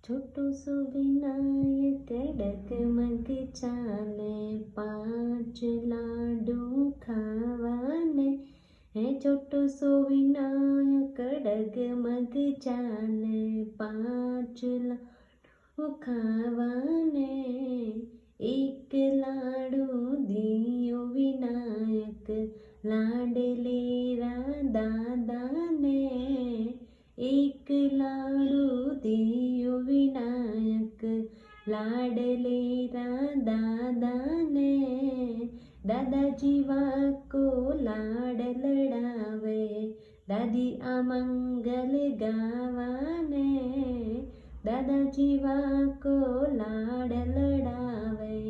छोटू सो विनायक डगमग चाले, 5 लाडू खावाने है। छोटू सो विनायक डगमग चाले, 5 लाडू खावाने। एक लाडू दियो विनायक लाडलेरा दादा ने, एक लाडू दियो विनायक लाडलेरा दादा ने। दादाजी वाको लाड लड़ावे, दादी आ मंगल गावाने। दादाजी वाको लाड लड़ावे,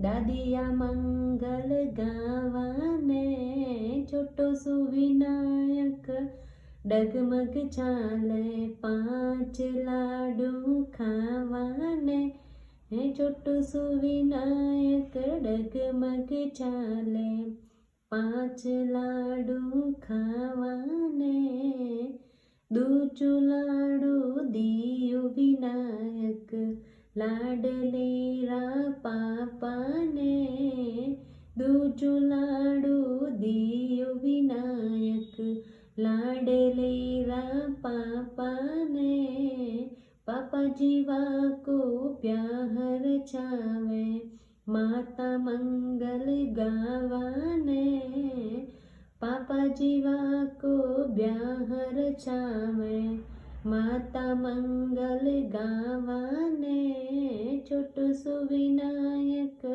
दादी आ मंगल गावाने। छोटो सो विनायक डगमग चाले, 5 लाडू खावाने है। छोटू सो विनायक डगमग चाले, 5 लाडू खावाने। दूजो लाडू दियो विनायक लाडलेरा पापा ने। दूजो लाडू दियो विनायक लाडलेरा पापा ने। पापा जीवा को प्यार चावे, माता मंगल गावाने। पापा जीवा को ब्याहर चावे, माता मंगल गावाने। छोटू सो विनायक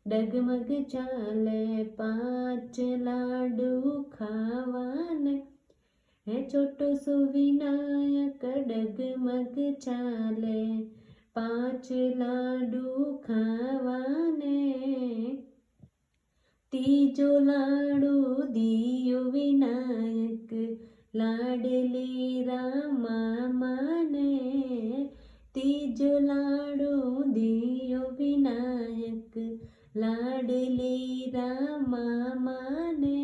डगमग चाले, 5 लाडू खावाने है। छोटो सो विनायक डगमग चाले, 5 लाडू खावाने। तीजो लाडू दियो विनायक लाडलेरा मामा ने। तीजो लाडू दियो विनायक लाडलेरा मामा ने।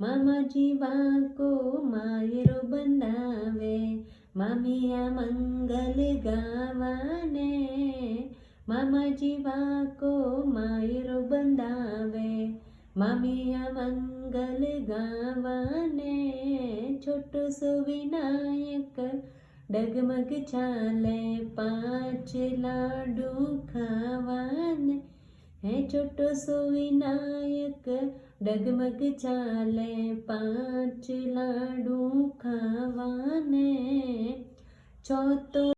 मामा जीवा को मायरो बंधावे, मामिया मंगल गावाने। मामा जीवा को मायरो बंधावे, मामिया मंगल गावाने। छोटो सो विनायक डगमग चाले, 5 लाडू खावाने है। छोटो सो विनायक डगमग चाले, 5 लाडू खावाने। चौथो